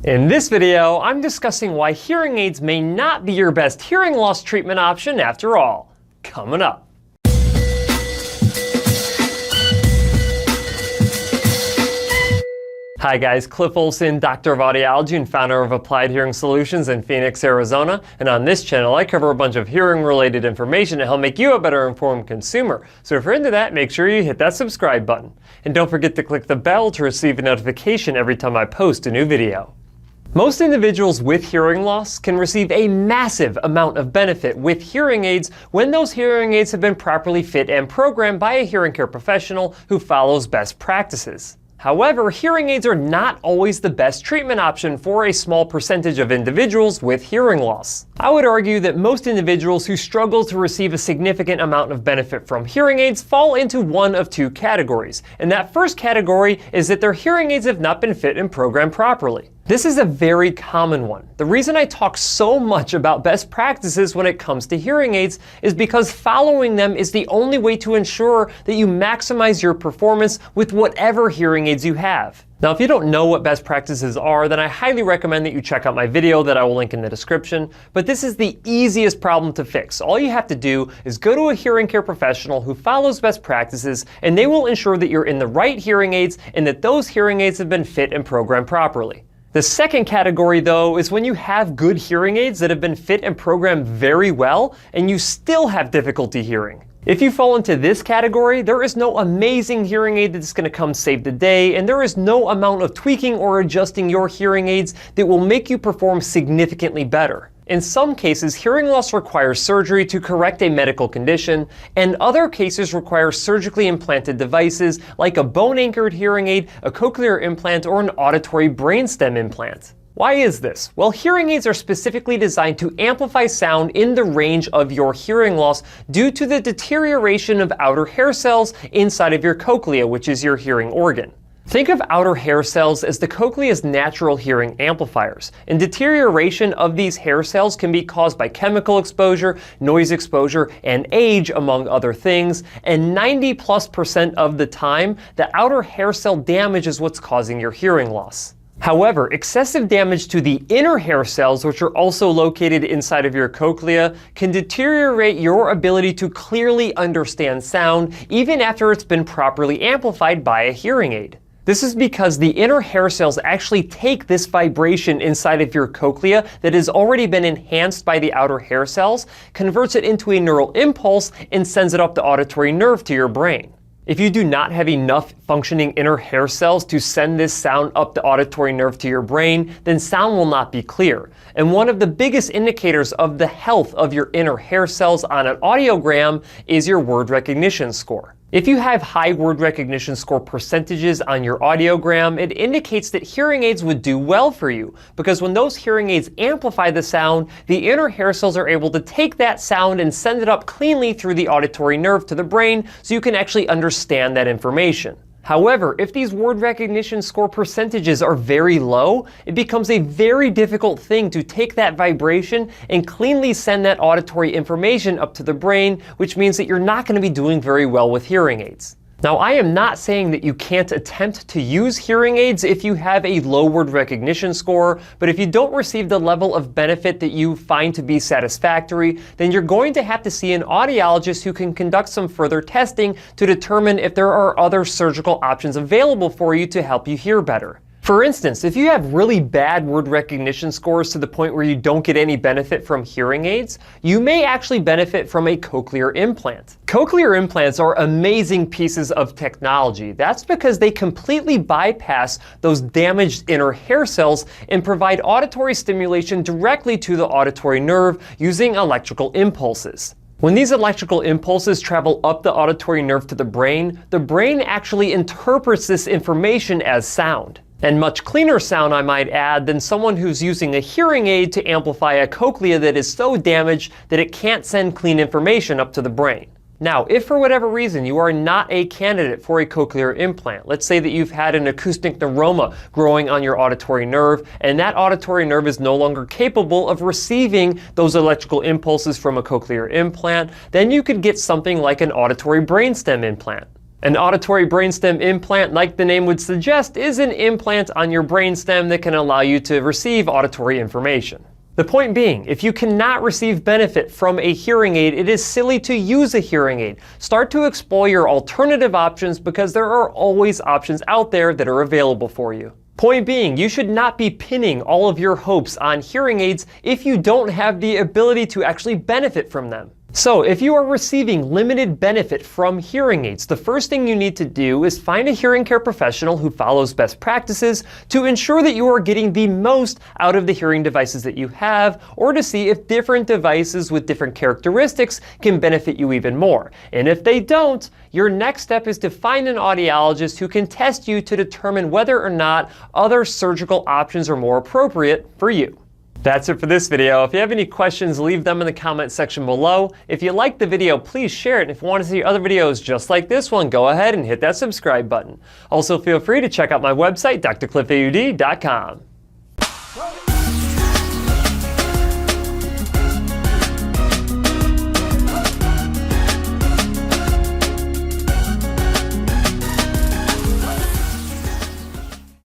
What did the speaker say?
In this video, I'm discussing why hearing aids may not be your best hearing loss treatment option after all. Coming up. Hi guys, Cliff Olson, Doctor of Audiology and founder of Applied Hearing Solutions in Phoenix, Arizona. And on this channel, I cover a bunch of hearing-related information to help make you a better informed consumer. So if you're into that, make sure you hit that subscribe button. And don't forget to click the bell to receive a notification every time I post a new video. Most individuals with hearing loss can receive a massive amount of benefit with hearing aids when those hearing aids have been properly fit and programmed by a hearing care professional who follows best practices. However, hearing aids are not always the best treatment option for a small percentage of individuals with hearing loss. I would argue that most individuals who struggle to receive a significant amount of benefit from hearing aids fall into one of two categories. And that first category is that their hearing aids have not been fit and programmed properly. This is a very common one. The reason I talk so much about best practices when it comes to hearing aids is because following them is the only way to ensure that you maximize your performance with whatever hearing aids you have. Now, if you don't know what best practices are, then I highly recommend that you check out my video that I will link in the description. But this is the easiest problem to fix. All you have to do is go to a hearing care professional who follows best practices, and they will ensure that you're in the right hearing aids and that those hearing aids have been fit and programmed properly. The second category, though, is when you have good hearing aids that have been fit and programmed very well, and you still have difficulty hearing. If you fall into this category, there is no amazing hearing aid that's going to come save the day, and there is no amount of tweaking or adjusting your hearing aids that will make you perform significantly better. In some cases, hearing loss requires surgery to correct a medical condition, and other cases require surgically implanted devices like a bone-anchored hearing aid, a cochlear implant, or an auditory brainstem implant. Why is this? Well, hearing aids are specifically designed to amplify sound in the range of your hearing loss due to the deterioration of outer hair cells inside of your cochlea, which is your hearing organ. Think of outer hair cells as the cochlea's natural hearing amplifiers, and deterioration of these hair cells can be caused by chemical exposure, noise exposure, and age, among other things, and 90+% of the time, the outer hair cell damage is what's causing your hearing loss. However, excessive damage to the inner hair cells, which are also located inside of your cochlea, can deteriorate your ability to clearly understand sound even after it's been properly amplified by a hearing aid. This is because the inner hair cells actually take this vibration inside of your cochlea that has already been enhanced by the outer hair cells, converts it into a neural impulse, and sends it up the auditory nerve to your brain. If you do not have enough functioning inner hair cells to send this sound up the auditory nerve to your brain, then sound will not be clear. And one of the biggest indicators of the health of your inner hair cells on an audiogram is your word recognition score. If you have high word recognition score percentages on your audiogram, it indicates that hearing aids would do well for you, because when those hearing aids amplify the sound, the inner hair cells are able to take that sound and send it up cleanly through the auditory nerve to the brain so you can actually understand that information. However, if these word recognition score percentages are very low, it becomes a very difficult thing to take that vibration and cleanly send that auditory information up to the brain, which means that you're not going to be doing very well with hearing aids. Now, I am not saying that you can't attempt to use hearing aids if you have a low word recognition score, but if you don't receive the level of benefit that you find to be satisfactory, then you're going to have to see an audiologist who can conduct some further testing to determine if there are other surgical options available for you to help you hear better. For instance, if you have really bad word recognition scores to the point where you don't get any benefit from hearing aids, you may actually benefit from a cochlear implant. Cochlear implants are amazing pieces of technology. That's because they completely bypass those damaged inner hair cells and provide auditory stimulation directly to the auditory nerve using electrical impulses. When these electrical impulses travel up the auditory nerve to the brain actually interprets this information as sound. And much cleaner sound, I might add, than someone who's using a hearing aid to amplify a cochlea that is so damaged that it can't send clean information up to the brain. Now, if for whatever reason you are not a candidate for a cochlear implant, let's say that you've had an acoustic neuroma growing on your auditory nerve, and that auditory nerve is no longer capable of receiving those electrical impulses from a cochlear implant, then you could get something like an auditory brainstem implant. An auditory brainstem implant, like the name would suggest, is an implant on your brainstem that can allow you to receive auditory information. The point being, if you cannot receive benefit from a hearing aid, it is silly to use a hearing aid. Start to explore your alternative options because there are always options out there that are available for you. Point being, you should not be pinning all of your hopes on hearing aids if you don't have the ability to actually benefit from them. So if you are receiving limited benefit from hearing aids, the first thing you need to do is find a hearing care professional who follows best practices to ensure that you are getting the most out of the hearing devices that you have, or to see if different devices with different characteristics can benefit you even more. And if they don't, your next step is to find an audiologist who can test you to determine whether or not other surgical options are more appropriate for you. That's it for this video. If you have any questions, leave them in the comment section below. If you liked the video, please share it. And if you want to see other videos just like this one, go ahead and hit that subscribe button. Also, feel free to check out my website, drcliffaud.com.